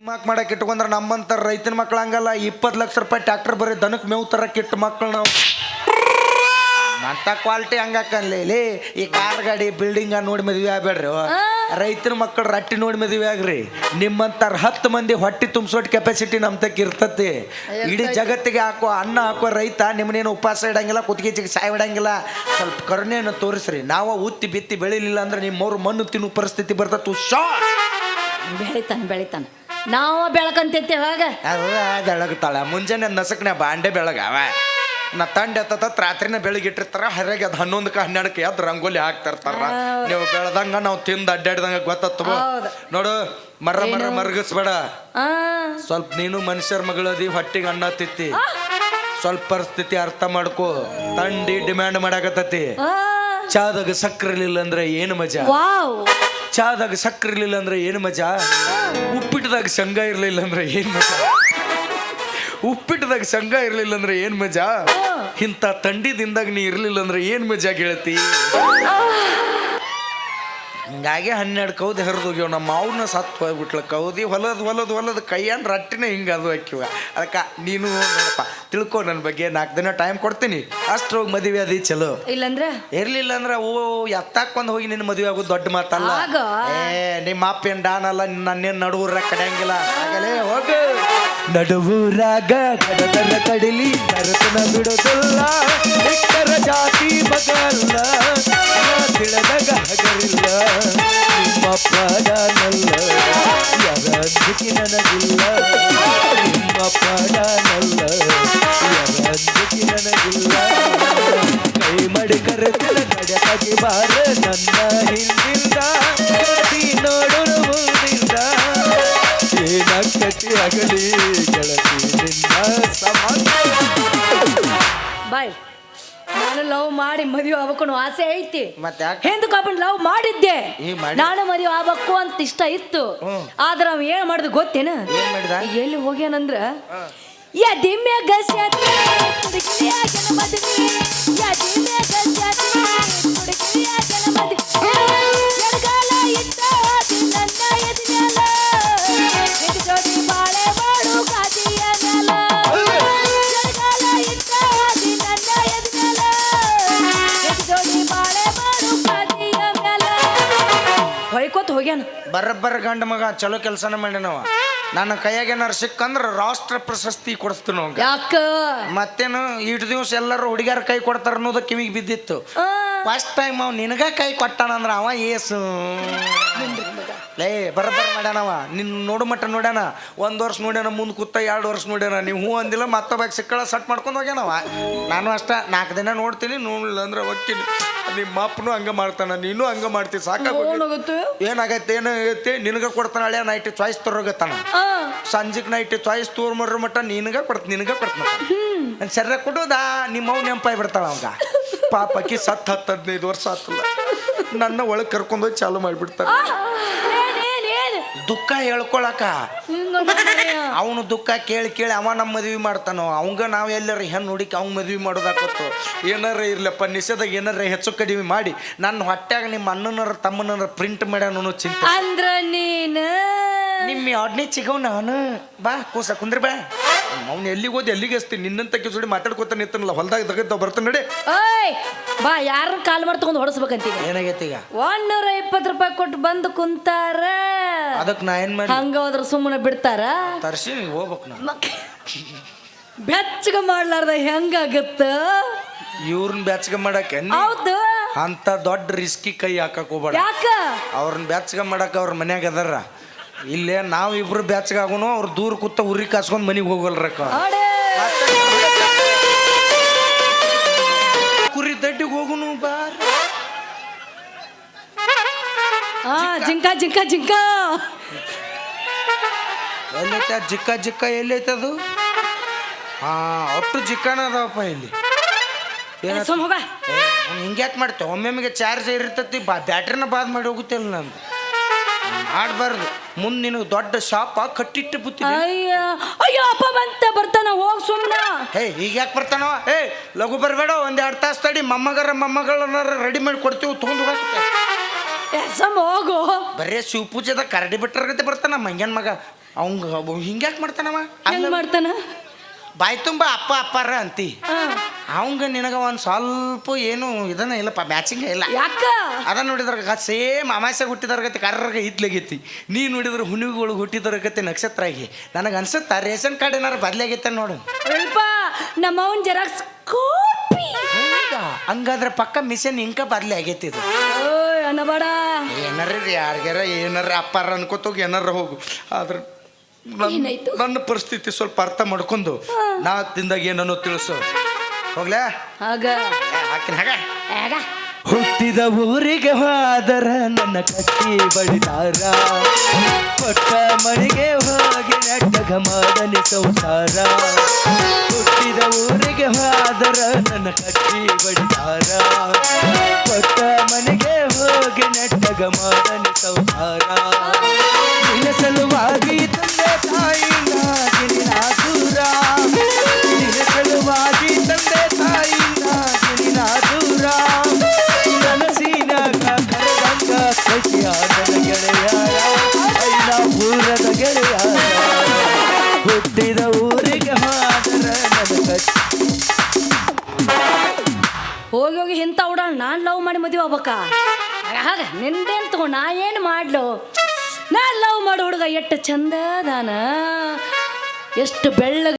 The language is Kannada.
ಮಕ್ ಮಾಡಕ್ಕೆ ಇಟ್ಕೊಂಡ್ರೆ ನಮ್ಮಂತ ರೈತನ ಮಕ್ಳು ಹಂಗಲ್ಲ 20 ಲಕ್ಷ ರೂಪಾಯಿ ಟ್ರ್ಯಾಕ್ಟರ್ ಬರೀ ದನಕ್ಕೆ ಮೇವು ತರಕ್ಕೆ ಇಟ್ಟು ಮಕ್ಳು ನಾವು ಅಂತ ಕ್ವಾಲಿಟಿ ಹಂಗಾಕಲ್ಲಿ ಈ ಕಾರ್ ಗಾಡಿ ಬಿಲ್ಡಿಂಗ್ ನೋಡಿ ಮದುವೆ ಆಗ್ಬೇಡ್ರಿ ರೈತನ ಮಕ್ಕಳು ರಟ್ಟಿ ನೋಡಿ ಮದುವೆ ಆಗ್ರಿ ನಿಮ್ಮಂತಾರ 10 ಮಂದಿ ಹೊಟ್ಟಿ ತುಂಬಿಸೋಟ್ ಕೆಪಾಸಿಟಿ ನಮ್ ತಕ್ಕ ಇರ್ತತಿ ಇಡೀ ಜಗತ್ತಿಗೆ ಹಾಕೋ ಅನ್ನ ಹಾಕೋ ರೈತ ನಿಮ್ಮನೇನು ಉಪವಾಸ ಇಡಂಗಿಲ್ಲ ಕುತ್ತಿಗೆ ಸಾಯ ಇಡಂಗಿಲ್ಲ ಸ್ವಲ್ಪ ಕರುಣೆಯನ್ನು ತೋರಿಸ್ರಿ ನಾವು ಉತ್ತಿ ಬಿತ್ತಿ ಬೆಳಿಲಿಲ್ಲ ಅಂದ್ರೆ ನಿಮ್ಮವ್ರು ಮಣ್ಣು ತಿನ್ನೋ ಪರಿಸ್ಥಿತಿ ಬರ್ತತ್ತು ಬೆಳಿತಾನ ನಾವು ಬೆಳಕಂತೇವೆ ಆಗ ಬೆಳಗ್ತಾಳ ಮುಂಜಾನೆ ನಸಕ್ನೆ ಬಾಂಡೆ ಬೆಳಗಾವ ನಾ ತಂಡ ಎತ್ತ ರಾತ್ರಿನ ಬೆಳಗಿಟ್ಟಿರ್ತಾರ ಹರಿಯಾಗಿ ಅದು 11ಕ್ಕೆ 12ಕ್ಕೆ ಎದ್ದು ರಂಗೋಲಿ ಹಾಕ್ತಿರ್ತಾರ ನೀವು ಬೆಳೆದಂಗ ನಾವು ತಿಂದು ಅಡ್ಡಾಡ್ದಂಗ ಗೊತ್ತವ ನೋಡು ಮರಗಿಸ್ಬೇಡ ಸ್ವಲ್ಪ ನೀನು ಮನುಷ್ಯರ ಮಗಳದಿ ಹೊಟ್ಟಿಗೆ ಅನ್ನ ತಿತ್ತಿ ಸ್ವಲ್ಪ ಪರಿಸ್ಥಿತಿ ಅರ್ಥ ಮಾಡ್ಕೋ ತಂಡಿ ಡಿಮ್ಯಾಂಡ್ ಮಾಡಾಕತ್ತತಿ ಚಾದಾಗ ಸಕ್ಕರೆ ಇರ್ಲಿಲ್ಲ ಅಂದ್ರೆ ಏನು ಮಜಾ ಚಾದಾಗ ಸಕ್ಕರೆ ಇರ್ಲಿಲ್ಲ ಅಂದ್ರೆ ಏನು ಮಜಾ ಉಪ್ಪಿಟ್ಟದಾಗ ಶಂಗ ಇರ್ಲಿಲ್ಲ ಅಂದ್ರೆ ಏನ್ ಮಜಾ ಉಪ್ಪಿಟ್ಟದಾಗ ಶಂಗ ಇರ್ಲಿಲ್ಲ ಅಂದ್ರೆ ಏನ್ ಮಜಾ ಇಂಥ ತಂಡಿದಿಂದಾಗ ನೀ ಇರ್ಲಿಲ್ಲ ಅಂದ್ರೆ ಏನ್ ಮಜಾ ಗೆಳತಿ ಹಿಂಗಾಗಿ 12 ಕೌದಿ ಹರಿದೋಗ್ಯವ ನಮ್ಮ ಮಾವನ್ನ ಸತ್ತು ಹೋಗ್ಬಿಟ್ಲ ಕೌದಿ ಹೊಲದ ಕೈಯನ್ ರಟ್ಟಿನ ಹಿಂಗ ಅದು ಹಾಕಿವ ಅದಕ್ಕ ನೀನು ನೋಡಪ್ಪ ತಿಳ್ಕೊ ನನ್ನ ಬಗ್ಗೆ 4 ದಿನ ಟೈಮ್ ಕೊಡ್ತೀನಿ ಅಷ್ಟ್ರೋಗಿ ಮದುವೆ ಅದಿ ಚಲೋ ಇಲ್ಲಂದ್ರೆ ಇರ್ಲಿಲ್ಲ ಅಂದ್ರೆ ಎತ್ತಾಕೊಂಡ್ ಹೋಗಿ ನಿನ್ನ ಮದುವೆ ಆಗೋದು ದೊಡ್ಡ ಮಾತಲ್ಲ ನಿಮ್ಮ ಅಪ್ಪ ಏನ್ ಡಾನ್ ಅಲ್ಲ ನನ್ನೇನ್ ನಡುವೂರ ಕಡೆಯಂಗಿಲ್ಲ ಆಗಲೇ ಹೋಗು ನಡುವೂರಾಗ ಕಡದರ ಕಡಿಲಿ ನರತನ ಬಿಡೋದಿಲ್ಲ ಎಕ್ಕರ ಜಾತಿ ಬಗಲ್ಲ ತಿಳಿದಾಗ ಹಗರಿಲ್ಲ ನಿಮ್ಮಪ್ಪ ಡಾನಲ್ಲ ಯಾರ ಅಂಜಿಕೆ ನನಗಿಲ್ಲ ನಿಮ್ಮಪ್ಪ ಡಾನಲ್ಲ ಯಾರ ಅಂಜಿಕೆ ನನಗಿಲ್ಲ ಕೈ ಮಡಿ ಕರೆತಿನ ಗಡಕಾಗಿ ಬಾರ ನನ್ನ ಹಿಂದಿಂದ ನೋಡೋಣ ಮುಂದಿಂದ ಏನಾಗ್ತತಿ ಆಗಲಿ ಗೆಳತಿ ನಿನ್ನ ಸಮಾನ ಬಾಯ್ ನಾನು ಲವ್ ಮಾಡಿ ಮದುವೆ ಆಗ್ಬೇಕು ಆಸೆ ಐತಿ ಮತ್ತೆ ಹಿಂದೂ ಕಾಪನ್ ಲವ್ ಮಾಡಿದ್ದೆ ನಾನು ಮದುವೆ ಆಗ್ಬೇಕು ಅಂತ ಇಷ್ಟ ಇತ್ತು ಆದ್ರ ಅವ ಏನ್ ಮಾಡುದು ಗೊತ್ತೇನ ಎಲ್ಲಿ ಹೋಗ್ಯಾನಂದ್ರ ಯದಿಮ್ಯ ಗಸ್ಯಾತಿ ತುಡುಕಿಯಾಗನ ಮದುವೆ ಯದಿಮ್ಯ ಗಸ್ಯಾತಿ ತುಡುಕಿಯಾಗನ ಮದುವೆ ಎಡಗಾಲ ಇಟ್ಟ ನನ್ನ ಎದಿಯಾಲ ಇದು ಜೋಡಿ ಬಾಳೆ ಮಾಡು ಕಾದಿಯ ಮ್ಯಾಲ ಎಡಗಾಲ ಇಟ್ಟ ನನ್ನ ಎದಿಯಾಲ ಇದು ಜೋಡಿ ಬಾಳೆ ಮಾಡು ಕಾದಿಯ ಮ್ಯಾಲ ಹೊಯ್ಕೋತ ಹೋಗ್ಯಾನ ಬರಬ್ಬರ ಗಂಡ ಮಗ ಚಲೋ ಕೆಲಸನ ಮಾಡ್ಯಾನವ ನನ್ನ ಕೈಯಾಗ ಏನಾರು ಸಿಕ್ಕಂದ್ರೆ ರಾಷ್ಟ್ರ ಪ್ರಶಸ್ತಿ ಕೊಡಿಸ್ತೀನಿ ಅವಂಗ ಯಾಕ ಮತ್ತೇನು ಇಷ್ಟು ದಿವಸ ಎಲ್ಲರೂ ಹುಡುಗಿಯರ ಕೈ ಕೊಡ್ತಾರ ಅನ್ನೋದು ಕಿವಿಗೆ ಬಿದ್ದಿತ್ತು ಫಸ್ಟ್ ಟೈಮ್ ಅವ್ ನಿನಗ ಕೈ ಕೊಟ್ಟಾನಂದ್ರ ಅವ ಏಸು ಲೇ ಬರಬ್ಬರ ಮಾಡ್ಯಾನವ ನಿನ್ನ ನೋಡು ಮಟ್ಟ ನೋಡ್ಯಾನ 1 ವರ್ಷ ನೋಡ್ಯಾನ ಮುಂದೆ ಕೂತ 2 ವರ್ಷ ನೋಡ್ಯಾನ ನೀವು ಹೂ ಅಂದಿಲ್ಲ ಮತ್ತೊಬ್ಬಾಗ ಸಿಕ್ಕಳ ಸಟ್ ಮಾಡ್ಕೊಂಡು ಹೋಗ್ಯಾನವ ನಾನು ಅಷ್ಟ 4 ದಿನ ನೋಡ್ತೀನಿ ನೋಡ್ಲಿಲ್ಲ ಅಂದ್ರೆ ಹೋಗ್ತೀನಿ ನಿಮ್ಮ ಅಪ್ಪನು ಹಂಗ ಮಾಡ್ತಾನ ನೀನು ಹಂಗ ಮಾಡ್ತೀವಿ ಸಾಕಾಗುತ್ತೆ ಏನಾಗೈತೆ ನಿನಗ ಕೊಡ್ತಾನ ಹಳೆ ನೈಟ್ ಚಾಯ್ಸ್ ತರೋಗತ್ತಾನ ಸಂಜೆಗೆ ನೈಟ್ ಚಾಯ್ಸ್ ತೋರ್ಮರ ಮಟ್ಟ ನಿನಗ ಕೊಡ್ತಾನ ಸರಿಯಾಗಿ ಕೊಡೋದಾ ನಿಮ್ಮ ಅವ್ ನೆಂಪಾಯಿ ಬಿಡ್ತಾಳ ಅವಂಗ ಪಾಪಕ್ಕಿ 10-15 ವರ್ಷ ಆತಲ್ಲ ನನ್ನ ಒಳಗೆ ಕರ್ಕೊಂಡೋಗಿ ಚಾಲು ಮಾಡಿಬಿಡ್ತಾನೆ ದುಃಖ ಹೇಳ್ಕೊಳಕ ಅವನು ದುಃಖ ಕೇಳಿ ಅವ ನಮ್ಮ ಮದ್ವಿ ಮಾಡ್ತಾನೋ ಅವಂಗ ನಾವ್ ಎಲ್ಲರ ಹೆಣ್ಣು ಹುಡುಕಿ ಅವ್ನ ಮದ್ವಿ ಮಾಡೋದಾಕತ್ತು ಏನಾರ ಇರ್ಲಪ್ಪ ನಿಷೇಧಾಗ ಏನಾರ ಹೆಚ್ಚು ಕಡಿಮೆ ಮಾಡಿ ನನ್ನ ಹೊಟ್ಯಾಗ ನಿಮ್ಮ ಅಣ್ಣನರ ತಮ್ಮನರ ಪ್ರಿಂಟ್ ಮಾಡ್ಯಾನೋ ಚಿಂತೆ ಅಂದ್ರ ನೀನು ನಿಮ್ಮ ಅಡ್ನಿ ಚಿಗವ್ ನಾನು ಬಾ ಕೂಸ ಕುಂದ್ರಿ ಬಾ ಅವ್ನು ಎಲ್ಲಿಗೆ ಹೋದ್ ಎಲ್ಲಿಗೆ ಹಚ್ತೀನಿ ನಿನ್ನಂತ ಜೋಡಿ ಮಾತಾಡ್ಕೊತಾನೆ ಇರ್ತಾನಲ್ಲ ಹೊಲ್ದಾಗ ತಗದ ಬರ್ತಾನೆ ನಡಿ ಬಾ ಯಾರನ್ನ ಕಾಲ್ ಮಾಡಿ ತಗೊಂಡು ಹೊಡಸ್ಬೇಕಂತೀಗ ಏನಾಗೈತಿ ಈಗ 120 ರೂಪಾಯಿ ಕೊಟ್ಟು ಬಂದು ಕುಂತಾರ ಅದಕ್ಕೆ ನಾ ಏನ್ ಮಾಡಿ ಹಂಗ ಹೋದ್ರ ಸುಮ್ಮನೆ ಬಿಡ್ತಾರ ತರ್ಸಿ ಹೋಗ್ಬೇಕು ನಾ ಬೆಚ್ಚಗ ಮಾಡ್ಲಾರ್ದ ಹೆಂಗಾಗತ್ತ ಇವ್ರನ್ನ ಬೆಚ್ಚಗ ಮಾಡಕ್ಕೆ ಹೌದು ಅಂತ ದೊಡ್ಡ ರಿಸ್ಕಿ ಕೈ ಹಾಕಕ್ ಹೋಗ್ಬೇಡ ಯಾಕ ಅವ್ರನ್ನ ಬೆಚ್ಚಗ ಮಾಡಕ್ ಅವ್ರ ಮನ್ಯಾಗ ಅದಾರ ಇಲ್ಲೇ ನಾವ್ ಇಬ್ರು ಬೆಚ್ಚಗ ಆಗೋನು ಅವ್ರ ದೂರ ಕೂತ ಉರಿ ಕಾಸ್ಕೊಂಡ್ ಮನಿಗೆ ಹೋಗಲ್ರಕ್ಕ ಕುರಿ ದಡ್ಡಿಗೆ ಹೋಗುನು ಬಾ ಜಿಂಕ ಜಿಂಕ ಜಿಂಕ ಎಲ್ಲೈತೆ ಜಿಕ್ಕ ಎಲ್ಲೈತದು ಒಟ್ಟು ಜಿಕ್ಕನ ಅದಾವಪ್ಪ ಇಲ್ಲಿ ಹಿಂಗ್ಯಾಕೆ ಮಾಡ್ತೇವೆ ಒಮ್ಮೆಮ್ಮಿಗೆ ಚಾರ್ಜ್ ಇರ್ತತಿ ಬ್ಯಾಟ್ರಿನ ಬಾದ್ ಮಾಡಿ ಹೋಗುತ್ತಿಲ್ಲ ನಂದು ಆಡ್ಬಾರ್ದು ಮುಂದೆ ನಿನಗೆ ದೊಡ್ಡ ಶಾಪ ಕಟ್ಟಿಟ್ಟು ಬುತ್ತಿ ಅಯ್ಯೋ ಅಪ್ಪ ಬರ್ತಾನ ಹೋಗ್ ಸುಮ್ಮನ ಈಗ ಯಾಕೆ ಬರ್ತಾನವ ಲಘು ಬರಬೇಡ 1-2 ತಾಸು ತಡಿ ಮೊಮ್ಮಗಳನ್ನ ರೆಡಿ ಮಾಡಿ ಕೊಡ್ತೀವಿ ತಗೊಂಡು ಹೋಗುತ್ತೆ ಹೋಗು ಬರೇ ಶಿವ ಪೂಜೆದಾಗ ಕರಡಿ ಬಿಟ್ಟರ್ಗತೆ ಬರ್ತಾನ ಮಂಗ್ಯನ್ ಮಗ ಅವಂಗ ಹಿಂಗ್ಯಾಕೆ ಮಾಡ್ತಾನವ ಹೆಂಗ್ ಮಾಡ್ತಾನ ಬಾಯ್ ತುಂಬ ಅಪ್ಪ ಅಪ್ಪಾರ ಅಂತಿ ಅವಂಗ ನಿನಗ ಒಂದು ಸ್ವಲ್ಪ ಏನು ಇದನ್ನ ಇಲ್ಲಪ್ಪ ಮ್ಯಾಚಿಂಗ್ ಇಲ್ಲ ಯಾಕ ಅದ ನೋಡಿದ್ರ ಸೇಮ್ ಅಮಾಸ್ಯಾಗ ಹುಟ್ಟಿದವ್ರ ಗತಿ ಕರ್ರಗ ಇದ್ಲಾಗೈತಿ ನೀ ನೋಡಿದ್ರೆ ಹುಣ್ಣಿಗಳು ಹುಟ್ಟಿದವ್ರ ಗತಿ ನಕ್ಷತ್ರ ಆಗಿ ನನಗೆ ಅನ್ಸುತ್ತಾ ರೇಷನ್ ಕಾರ್ಡ್ ಏನಾರು ಬದಲಾಗೈತೆ ನೋಡು ಅಲ್ಪ ನಮ್ಮ ಅವನ್ ಜೆರಾಕ್ಸ್ ಕಾಪಿ ಹಂಗಾದ್ರೆ ಪಕ್ಕ ಮಿಷನ್ ಇಂಕ ಬದಲಿ ಆಗೈತಿ ಇದು ಓಯ್ ಅನ್ನಬೇಡ ಏನಾರ ಯಾರಿಗಾರ ಏನಾರ ಅಪ್ಪಾರ ಅನ್ಕೋತೋಗಿ ಏನಾರ ಹೋಗು ಆದ್ರೆ ಏನಾಯ್ತು? ನನ್ನ ಪರಿಸ್ಥಿತಿ ಸ್ವಲ್ಪ ಅರ್ಥ ಮಾಡ್ಕೊಂಡು ನಾಲ್ಕು ದಿನದಾಗ ಏನನ್ನೋ ತಿಳಿಸು ಹೋಗ್ಲಾ ಆಗ ಹಾಕಿನ ಹಾಗ ಆಗ ಹುಟ್ಟಿದ ಊರಿಗೆ ಹೋದರ ನನ್ನ ಕಟ್ಟಿ ಬಡಿದಾರ ಕೊಟ್ಟ ಮನೆಗೆ ಹೋಗಿ ನೆಟ್ಟಗ ಮಾಡನಿ ಸಂಸಾರ ಹುಟ್ಟಿದ ಊರಿಗೆ ಹೋದರ ನನ್ನ ಕಟ್ಟಿ ಬಡಿದಾರ ಕೊಟ್ಟ ಮನೆಗೆ ಹೋಗಿ ನೆಟ್ಟಗ ಮಾಡನಿ ಸಂಸಾರ ನಿನ್ನ ಸಲುವಾಗಿ ತಂದೆ ತಾಯಿ ನಾಗಿನ ದೂರ ನಿನ್ನ ಸಲುವಾಗಿ ತಂದೆ ತಾಯಿ ನಾಗಿನ ದೂರ ನನಸಿನಾಗ ಕರೆದಂಗ ಕೈಯಾದ ಗೆಳೆಯಾರ ಐಲಾಪುರದ ಗೆಳೆಯಾರ ಹುಟ್ಟಿದ ಊರಿಗೆ ಹೋದರ ನನ್ನ ಹೋಗಿ ಹೋಗಿ ಇಂಥ ಹುಡುಗ ನಾನು ಲವ್ ಮಾಡಿ ಮದುವೆ ಆಗ್ಬೇಕ ಹಾಗ ನಿಂದೇನು ತಗೋ ನಾ ಏನು ಮಾಡ್ಲು ನಾ ಲವ್ ಮಾಡೋ ಹುಡುಗ ಎಷ್ಟು ಚಂದ ಅದಾನ ಎಷ್ಟು ಬೆಳ್ಳಗ